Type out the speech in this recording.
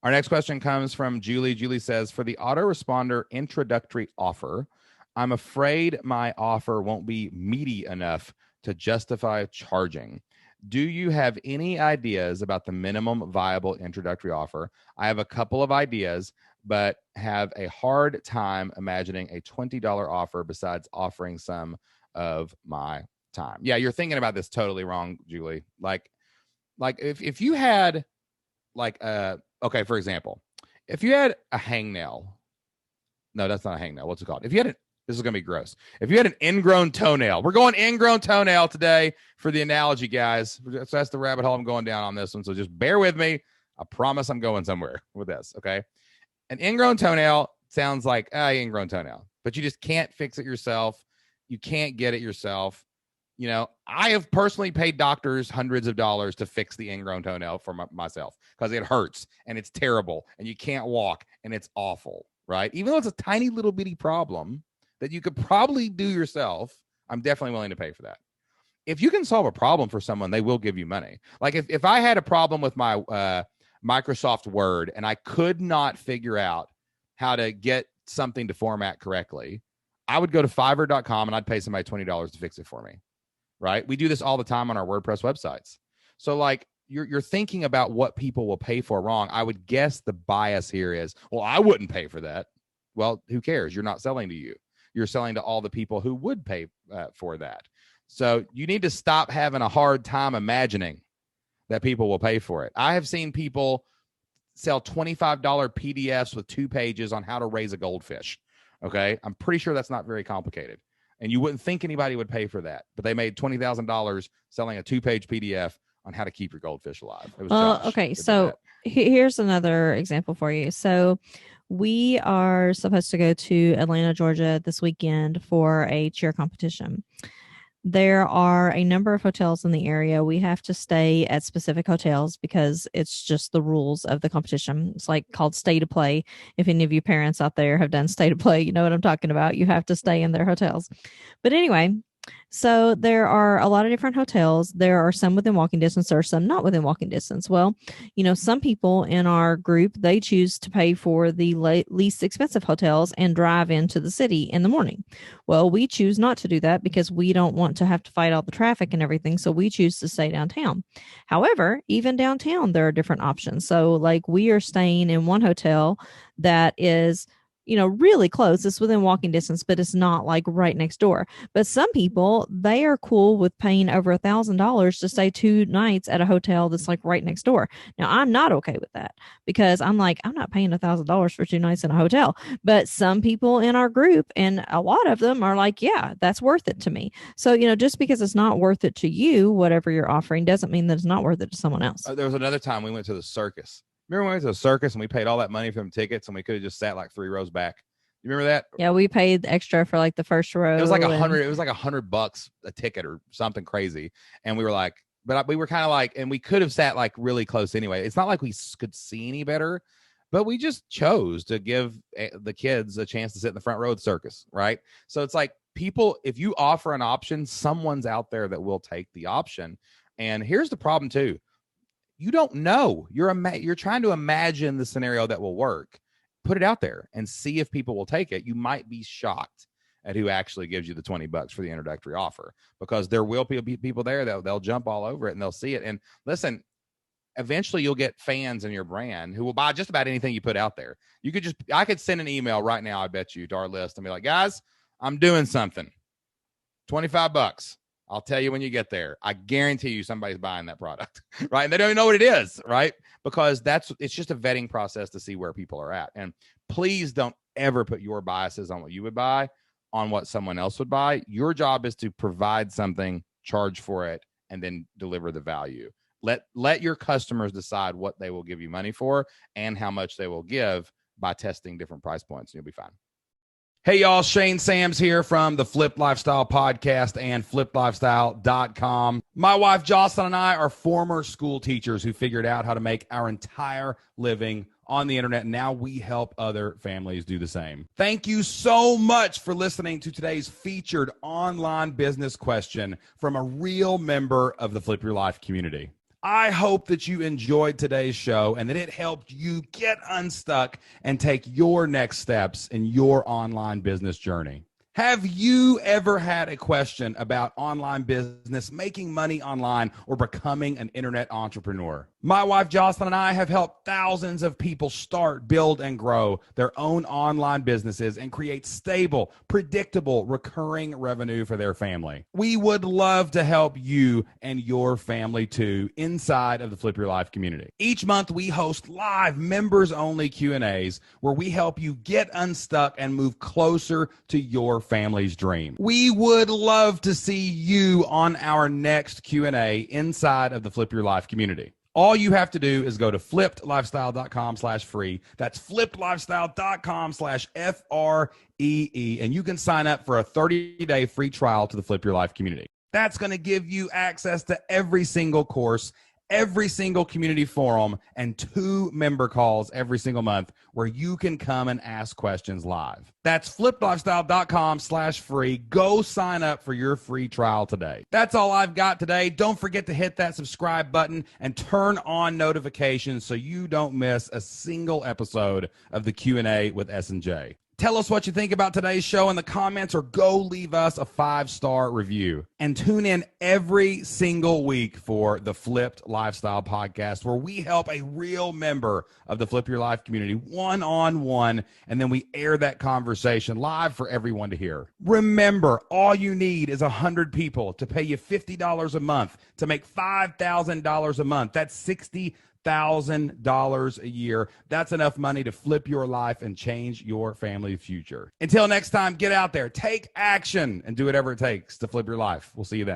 Our next question comes from Julie. Julie says, for the autoresponder introductory offer, I'm afraid my offer won't be meaty enough to justify charging. Do you have any ideas about the minimum viable introductory offer? I have a couple of ideas, but have a hard time imagining a $20 offer besides offering some of my time. Yeah, you're thinking about this totally wrong, Julie. Like if you had okay, for example, if you had a hangnail, no, that's not a hangnail. What's it called? If you had this is going to be gross. If you had an ingrown toenail, we're going ingrown toenail today for the analogy, guys. So that's the rabbit hole I'm going down on this one. So just bear with me. I promise I'm going somewhere with this. Okay. An ingrown toenail sounds like ingrown toenail, but you just can't fix it yourself. You can't get it yourself. You know, I have personally paid doctors hundreds of dollars to fix the ingrown toenail for myself because it hurts and it's terrible and you can't walk and it's awful, right? Even though it's a tiny little bitty problem that you could probably do yourself, I'm definitely willing to pay for that. If you can solve a problem for someone, they will give you money. Like if I had a problem with my Microsoft Word and I could not figure out how to get something to format correctly, I would go to Fiverr.com and I'd pay somebody $20 to fix it for me, right? We do this all the time on our WordPress websites. So like you're thinking about what people will pay for wrong. I would guess the bias here is, well, I wouldn't pay for that. Well, who cares? You're not selling to you. You're selling to all the people who would pay for that. So you need to stop having a hard time imagining that people will pay for it. I have seen people sell $25 PDFs with 2 pages on how to raise a goldfish. Okay. I'm pretty sure that's not very complicated. And you wouldn't think anybody would pay for that, but they made $20,000 selling a 2-page PDF on how to keep your goldfish alive. It was Josh. Okay. So here's another example for you. So we are supposed to go to Atlanta, Georgia this weekend for a cheer competition. There are a number of hotels in the area. We have to stay at specific hotels because it's just the rules of the competition. It's like called stay to play. If any of you parents out there have done stay to play, you know what I'm talking about. You have to stay in their hotels. But anyway, so there are a lot of different hotels. There are some within walking distance. There are some not within walking distance. Well, you know, some people in our group, they choose to pay for the least expensive hotels and drive into the city in the morning. Well, we choose not to do that because we don't want to have to fight all the traffic and everything. So we choose to stay downtown. However, even downtown, there are different options. So like we are staying in one hotel that is, you know, really close. It's within walking distance, but it's not like right next door. But some people, they are cool with paying over $1,000 to stay 2 nights at a hotel that's like right next door. Now, I'm not okay with that because I'm like, I'm not paying $1,000 for 2 nights in a hotel. But some people in our group, and a lot of them are like, yeah, that's worth it to me. So, you know, just because it's not worth it to you, whatever you're offering, doesn't mean that it's not worth it to someone else. There was another time we went to the circus. Remember when we went to the circus and we paid all that money for them tickets and we could have just sat like 3 rows back? You remember that? Yeah, we paid extra for like the first row. It was like $100. It was like $100 a ticket or something crazy. And we were like, but we were kind of like, and we could have sat like really close anyway. It's not like we could see any better, but we just chose to give the kids a chance to sit in the front row of the circus, right? So it's like people, if you offer an option, someone's out there that will take the option. And here's the problem too. You don't know. You're trying to imagine the scenario that will work. Put it out there and see if people will take it. You might be shocked at who actually gives you the $20 for the introductory offer, because there will be people there that they'll jump all over it and they'll see it. And listen, eventually you'll get fans in your brand who will buy just about anything you put out there. I could send an email right now, I bet you, to our list and be like, guys, I'm doing something. $25. I'll tell you when you get there. I guarantee you somebody's buying that product, right? And they don't even know what it is, right? Because it's just a vetting process to see where people are at. And please don't ever put your biases on what you would buy on what someone else would buy. Your job is to provide something, charge for it, and then deliver the value. Let your customers decide what they will give you money for and how much they will give by testing different price points, and you'll be fine. Hey, y'all, Shane Sams here from the Flip Lifestyle Podcast and fliplifestyle.com. My wife, Jocelyn, and I are former school teachers who figured out how to make our entire living on the internet. And now we help other families do the same. Thank you so much for listening to today's featured online business question from a real member of the Flip Your Life community. I hope that you enjoyed today's show and that it helped you get unstuck and take your next steps in your online business journey. Have you ever had a question about online business, making money online, or becoming an internet entrepreneur? My wife Jocelyn and I have helped thousands of people start, build, and grow their own online businesses and create stable, predictable, recurring revenue for their family. We would love to help you and your family too inside of the Flip Your Life community. Each month we host live members-only Q&As where we help you get unstuck and move closer to your family's dream. We would love to see you on our next Q&A inside of the Flip Your Life community. All you have to do is go to flippedlifestyle.com/free. That's flippedlifestyle.com/FREE. And you can sign up for a 30-day free trial to the Flip Your Life community. That's going to give you access to every single course, every single community forum, and 2 member calls every single month where you can come and ask questions live. That's flippedlifestyle.com/free. Go sign up for your free trial today. That's all I've got today. Don't forget to hit that subscribe button and turn on notifications so you don't miss a single episode of the Q&A with S&J. Tell us what you think about today's show in the comments or go leave us a 5-star review. And tune in every single week for the Flipped Lifestyle Podcast, where we help a real member of the Flip Your Life community one-on-one, and then we air that conversation live for everyone to hear. Remember, all you need is 100 people to pay you $50 a month to make $5,000 a month. That's $60,000 a year. That's enough money to flip your life and change your family future. Until next time, get out there, take action, and do whatever it takes to flip your life. We'll see you then.